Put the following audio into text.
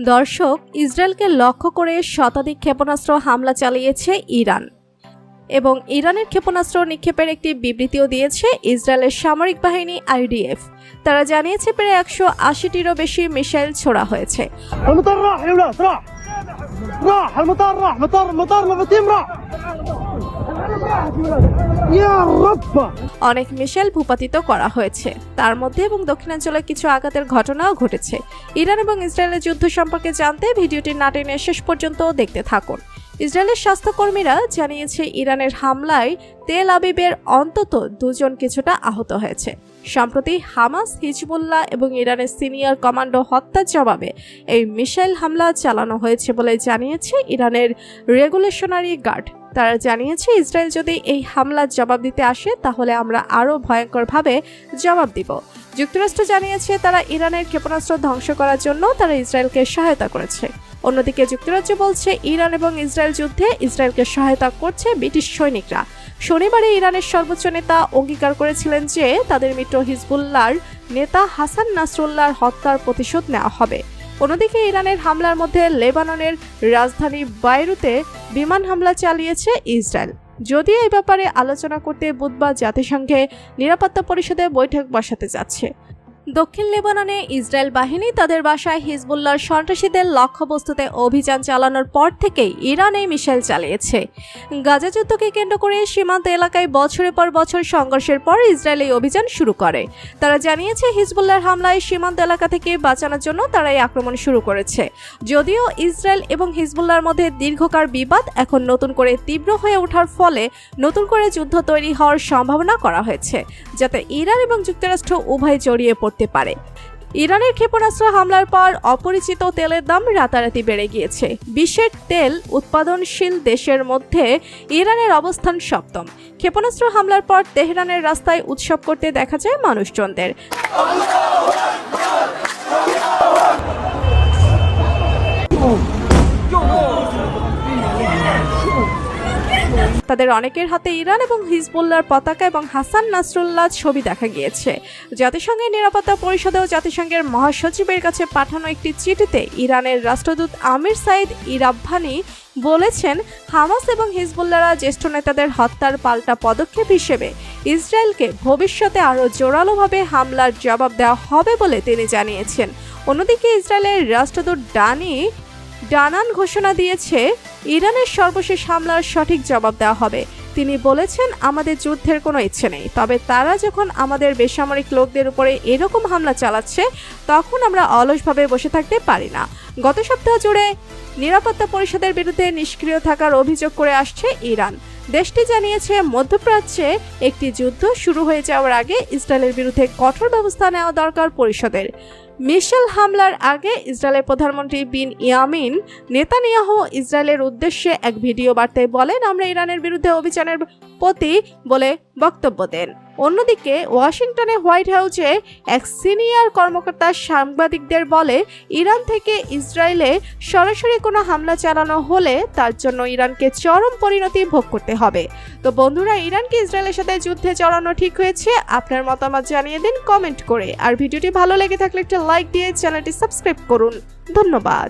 দর্শক, ইসরায়েলকে লক্ষ্য করে শতাধিক ক্ষেপণাস্ত্র হামলা চালিয়েছে ইরান এবং ইরানের ক্ষেপণাস্ত্র নিক্ষেপের একটি বিবৃতিও দিয়েছে ইসরায়েলের সামরিক বাহিনী আইডিএফ। তারা জানিয়েছে প্রায় 180টিরও বেশি মিসাইল ছোড়া হয়েছে। অনেক মিসাইল ভূপাতিত করা হয়েছে, তার মধ্যে এবং দক্ষিণাঞ্চলে কিছু আঘাতের ঘটনাও ঘটেছে। ইরান এবং ইসরায়েলের যুদ্ধ সম্পর্কে জানতে ভিডিওটি না টেনে শেষ পর্যন্ত দেখতে থাকুন। ইসরায়েলের স্বাস্থ্যকর্মীরা জানিয়েছে ইরানের হামলায় তেল আবিবের অন্তত 2 জন কিছুটা আহত হয়েছে। সম্প্রতি হামাস, হিজবুল্লাহ এবং ইরানের সিনিয়র কমান্ডো হত্যার জবাবে এই মিসাইল হামলা চালানো হয়েছে বলে জানিয়েছে ইরানের রেগুলেশনারি গার্ড। তারা জানিয়েছে ইসরায়েল যদি এই হামলার জবাব দিতে আসে তাহলে আমরা আরও ভয়ঙ্করভাবে জবাব দিব। যুক্তরাষ্ট্র জানিয়েছে তারা ইরানের ক্ষেপণাস্ত্র ধ্বংস করার জন্য তারা ইসরায়েলকে সহায়তা করেছে। অন্যদিকে যুক্তরাজ্য বলছে ইরান এবং ইসরায়েল যুদ্ধে ইসরায়েলকে সহায়তা করছে ব্রিটিশ সৈনিকরা। শনিবারে ইরানের সর্বোচ্চ নেতা অঙ্গীকার করেছিলেন যে তাদের মিত্র হিজবুল্লাহর নেতা হাসান নাসরুল্লাহর হত্যার প্রতিশোধ নেওয়া হবে। অন্যদিকে ইরানের হামলার মধ্যে লেবাননের রাজধানী বাইরুতে বিমান হামলা চালিয়েছে ইসরায়েল। যদিও এই ব্যাপারে আলোচনা করতে বুধবার জাতিসংঘে নিরাপত্তা পরিষদে বৈঠক বসাতে যাচ্ছে। দক্ষিণ লেবাননে ইসরায়েল বাহিনী তাদের বাসায় হিজবুল্লাহর সন্ত্রাসীদের লক্ষ্যবস্তুতে অভিযান চালানোর পর থেকেই ইরান এই মিসাইল চালিয়েছে। গাজা যুদ্ধকে কেন্দ্র করে সীমান্ত এলাকায় বছরের পর বছর সংঘর্ষের পর ইসরায়েল এই অভিযান শুরু করে। তারা জানিয়েছে হিজবুল্লাহর হামলায় সীমান্ত এলাকা থেকে বাঁচানোর জন্য তারা এই আক্রমণ শুরু করেছে। যদিও ইসরায়েল এবং হিজবুল্লাহর মধ্যে দীর্ঘকাল বিবাদ এখন নতুন করে তীব্র হয়ে ওঠার ফলে নতুন করে যুদ্ধ তৈরি হওয়ার সম্ভাবনা করা হয়েছে, যাতে ইরান এবং যুক্তরাষ্ট্র উভয় জড়িয়ে পড়তে পারে। ইরানের ক্ষেপণাস্ত্র হামলার পর অপরিচিত তেলের দাম রাতারাতি বেড়ে গিয়েছে। বিশ্বের তেল উৎপাদনশীল দেশের মধ্যে ইরানের অবস্থান 7ম। ক্ষেপণাস্ত্র হামলার পর তেহরানের রাস্তায় উৎসব করতে দেখা যায় মানুষজনদের। তাদের অনেকের হাতে ইরান এবং হিজবুল্লাহর পতাকা এবং হাসান নাসরুল্লাহ ছবি দেখা গিয়েছে। জাতিসংঘের নিরাপত্তা পরিষদেও জাতিসংঘের মহাসচিবের কাছে পাঠানো একটি চিঠিতে ইরানের রাষ্ট্রদূত আমির সাইদ ইরাবভানি বলেছেন, হামাস এবং হিজবুল্লাহরা জ্যেষ্ঠ নেতাদের হত্যার পাল্টা পদক্ষেপ হিসেবে ইসরায়েলকে ভবিষ্যতে আরও জোরালোভাবে হামলার জবাব দেওয়া হবে বলে তিনি জানিয়েছেন। অন্যদিকে ইসরায়েলের রাষ্ট্রদূত ডানান ঘোষণা দিয়েছে ইরানের সর্বশেষ হামলার সঠিক জবাব দেওয়া হবে। তিনি বলেছেন, আমাদের যুদ্ধের কোনো ইচ্ছে নেই, তবে তারা যখন আমাদের বেসামরিক লোকদের উপরে এরকম হামলা চালাচ্ছে তখন আমরা অলসভাবে বসে থাকতে পারি না। গত সপ্তাহ জুড়ে নিরাপত্তা পরিষদের বিরুদ্ধে নিষ্ক্রিয় থাকার অভিযোগ করে আসছে ইরান। দেশটি জানিয়েছে মধ্যপ্রাচ্যে একটি যুদ্ধ শুরু হয়ে যাওয়ার আগে ইসরায়েলের বিরুদ্ধে কঠোর ব্যবস্থা নেওয়া দরকার পরিষদের। মিসাইল হামলার আগে ইসরায়েলের প্রধানমন্ত্রী বিনয়ামিন নেতানিয়াহু ইসরায়েলের উদ্দেশ্যে এক ভিডিও বার্তায় বলেন, আমরা ইরানের বিরুদ্ধে অভিযানের প্রতি বলে বক্তব্য দেন। অন্যদিকে ওয়াশিংটনে হোয়াইট হাউসে এক সিনিয়র কর্মকর্তা সাংবাদিকদের বলে, ইরান থেকে ইসরায়েলে সরাসরি কোনো হামলা চালানো হলে তার জন্য ইরানকে চরম পরিণতি ভোগ করতে হবে। তো বন্ধুরা, ইরানকে ইসরায়েলের সাথে যুদ্ধে জড়ানো ঠিক হয়েছে? আপনার মতামত জানিয়ে দিন কমেন্ট করে। আর ভিডিওটি ভালো লেগে থাকলে একটা লাইক দিয়ে চ্যানেলটি সাবস্ক্রাইব করুন। ধন্যবাদ।